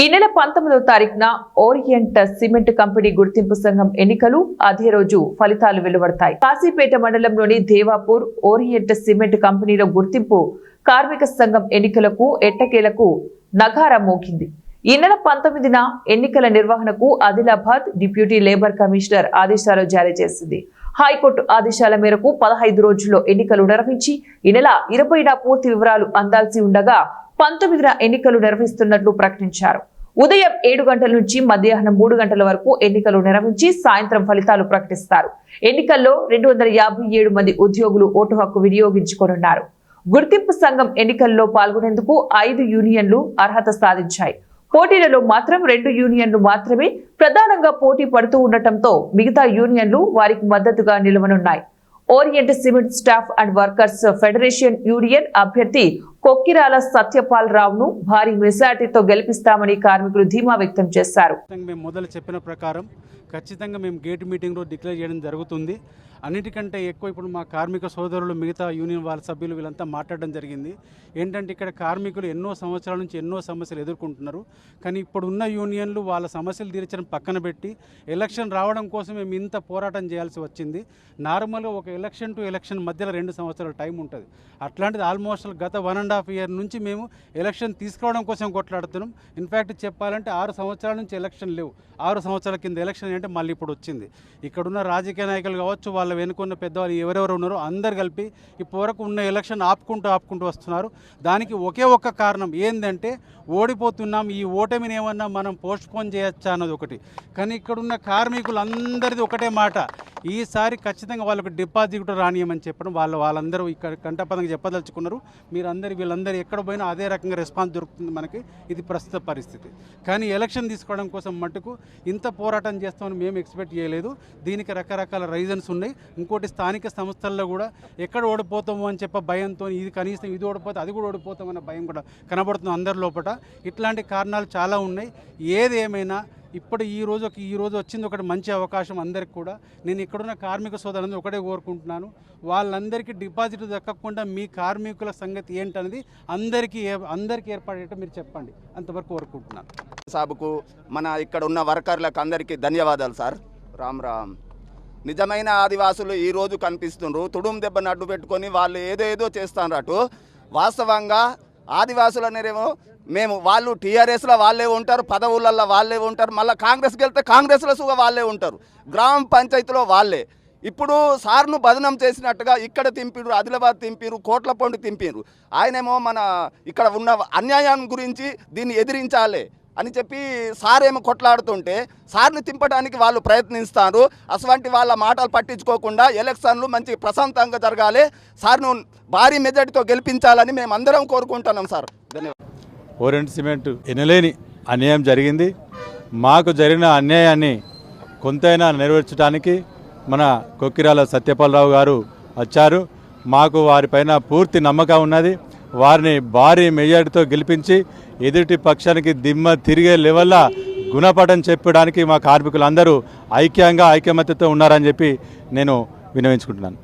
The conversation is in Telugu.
ఈ నెల 19వ తారీఖున ఓరియంట్ సిమెంట్ కంపెనీ గుర్తింపు సంఘం ఎన్నికలు అదే రోజు ఫలితాలు వెలువడతాయి. కాశీపేట మండలంలోని దేవాపూర్ ఓరియంట్ సిమెంట్ కంపెనీలో గుర్తింపు కార్మిక సంఘం ఎన్నికలకు ఎట్టకేలకు నగారా మోగింది. ఈ నెల 19న ఎన్నికల నిర్వహణకు ఆదిలాబాద్ డిప్యూటీ లేబర్ కమిషనర్ ఆదేశాలు జారీ చేసింది. హైకోర్టు ఆదేశాల మేరకు 15 రోజుల్లో ఎన్నికలు నిర్వహించి ఈ నెల 20న పూర్తి వివరాలు అందాల్సి ఉండగా 19న ఎన్నికలు నిర్వహిస్తున్నట్లు ప్రకటించారు. ఉదయం 7 గంటల నుంచి మధ్యాహ్నం 3 గంటల వరకు ఎన్నికలు నిర్వహించి సాయంత్రం ఫలితాలు ప్రకటిస్తారు. ఎన్నికల్లో 257 మంది ఉద్యోగులు ఓటు హక్కు వినియోగించుకోనున్నారు. గుర్తింపు సంఘం ఎన్నికల్లో పాల్గొనేందుకు 5 యూనియన్లు అర్హత సాధించాయి. పోటీలలో మాత్రం 2 యూనియన్లు మాత్రమే ప్రధానంగా పోటీ పడుతూ ఉండటంతో మిగతా యూనియన్లు వారికి మద్దతుగా నిలవనున్నాయి. Orient Cement staff and workers federation union అభ్యర్థి కొక్కిరాల సత్యపాల్ రావును భారీ మెజార్టీతో గెలిపిస్తామని కార్మికులు ధీమా వ్యక్తం చేశారు. మేము మొదలు చెప్పిన ప్రకారం ఖచ్చితంగా మేము గేట్ మీటింగ్లో డిక్లేర్ చేయడం జరుగుతుంది. అన్నిటికంటే ఎక్కువ ఇప్పుడు మా కార్మిక సోదరులు మిగతా యూనియన్ వాళ్ళ సభ్యులు వీళ్ళంతా మాట్లాడడం జరిగింది. ఏంటంటే ఇక్కడ కార్మికులు ఎన్నో సంవత్సరాల నుంచి ఎన్నో సమస్యలు ఎదుర్కొంటున్నారు. కానీ ఇప్పుడు ఉన్న యూనియన్లు వాళ్ళ సమస్యలు తీర్చడం పక్కన పెట్టి ఎలక్షన్ రావడం కోసం మేము ఇంత పోరాటం చేయాల్సి వచ్చింది. నార్మల్గా ఒక ఎలక్షన్ టు ఎలక్షన్ మధ్యలో 2 సంవత్సరాల టైం ఉంటుంది. అట్లాంటిది ఆల్మోస్ట్ గత 1.5 ఇయర్ నుంచి మేము ఎలక్షన్ తీసుకురావడం కోసం కొట్లాడుతున్నాం. ఇన్ఫ్యాక్ట్ చెప్పాలంటే 6 సంవత్సరాల నుంచి ఎలక్షన్ లేవు. 6 సంవత్సరాల కింద ఎలక్షన్ అంటే మళ్ళీ ఇప్పుడు వచ్చింది. ఇక్కడున్న రాజకీయ నాయకులు కావచ్చు, వాళ్ళ వెనుకున్న పెద్దవాళ్ళు ఎవరెవరు ఉన్నారో అందరు కలిపి ఇప్పటివరకు ఉన్న ఎలక్షన్ ఆపుకుంటూ వస్తున్నారు. దానికి ఒకే ఒక్క కారణం ఏంటంటే ఓడిపోతున్నాం, ఈ ఓటమిని ఏమన్నా మనం పోస్ట్పోన్ చేయొచ్చా అన్నది ఒకటి. కానీ ఇక్కడున్న కార్మికులందరిది ఒకటే మాట, ఈసారి ఖచ్చితంగా వాళ్ళకు డిపాజిట్ రానియమని చెప్పడం వాళ్ళందరూ ఇక్కడ కంటపదంగా చెప్పదలుచుకున్నారు. వీళ్ళందరూ ఎక్కడ పోయినా అదే రకంగా రెస్పాన్స్ దొరుకుతుంది మనకి. ఇది ప్రస్తుత పరిస్థితి. కానీ ఎలక్షన్ తీసుకోవడం కోసం మట్టుకు ఇంత పోరాటం చేస్తామని మేము ఎక్స్పెక్ట్ చేయలేదు. దీనికి రకరకాల రీజన్స్ ఉన్నాయి. ఇంకోటి స్థానిక సంస్థల్లో కూడా ఎక్కడ ఓడిపోతాము అని చెప్ప భయంతో ఇది కనీసం ఇది ఓడిపోతే అది కూడా ఓడిపోతామన్న భయం కూడా కనబడుతుంది అందరి లోపల. ఇట్లాంటి కారణాలు చాలా ఉన్నాయి. ఏది ఏమైనా ఇప్పుడు ఈ రోజు వచ్చింది ఒకటి మంచి అవకాశం అందరికి కూడా. నేను ఇక్కడున్న కార్మిక సోదరులందరూ ఒకటే కోరుకుంటున్నాను, వాళ్ళందరికీ డిపాజిట్ దక్కకుండా మీ కార్మికుల సంగతి ఏంటనేది అందరికీ ఏర్పడేటట్టు మీరు చెప్పండి. అంతవరకు కోరుకుంటున్నాను. సాబుకు మన ఇక్కడ ఉన్న వర్కర్లకు అందరికీ ధన్యవాదాలు సార్. రామ్ రామ్. నిజమైన ఆదివాసులు ఈరోజు కనిపిస్తుండ్రు. తుడుం దెబ్బను అడ్డు పెట్టుకొని వాళ్ళు ఏదేదో చేస్తారట. వాస్తవంగా ఆదివాసులు అనేరేమో వాళ్ళు టీఆర్ఎస్లో వాళ్ళే ఉంటారు, పదవులలో వాళ్ళే ఉంటారు, మళ్ళీ కాంగ్రెస్కి వెళ్తే కాంగ్రెస్లో సుగా వాళ్ళే ఉంటారు, గ్రామ పంచాయతీలో వాళ్ళే. ఇప్పుడు సార్ను బదనం చేసినట్టుగా ఇక్కడ తింపిరు, ఆదిలాబాద్ తింపిరు, కోట్లపొండి తింపిరు. ఆయనేమో మన ఇక్కడ ఉన్న అన్యాయం గురించి దీన్ని ఎదిరించాలి అని చెప్పి సార్ ఏమో కొట్లాడుతుంటే సార్ని తింపడానికి వాళ్ళు ప్రయత్నిస్తారు. అటువంటి వాళ్ళ మాటలు పట్టించుకోకుండా ఎలక్షన్లు మంచి ప్రశాంతంగా జరగాలి, సార్ను భారీ మెజార్టీతో గెలిపించాలని మేము అందరం కోరుకుంటున్నాం సార్. ధన్యవాదాలు. ఓరియంట్ సిమెంట్ ఎనలేని అన్యాయం జరిగింది. మాకు జరిగిన అన్యాయాన్ని కొంతైనా నెరవేర్చడానికి మన కొక్కిరాల సత్యపాలరావు గారు వచ్చారు. మాకు వారిపైన పూర్తి నమ్మకం ఉన్నది. వారిని భారీ మెజార్టీతో గెలిపించి ఎదుటి పక్షానికి దిమ్మ తిరిగే లెవెల్లో గుణపాఠం చెప్పడానికి మా కార్మికులందరూ ఐక్యమత్యతో ఉన్నారని చెప్పి నేను విన్నవించుకుంటున్నాను.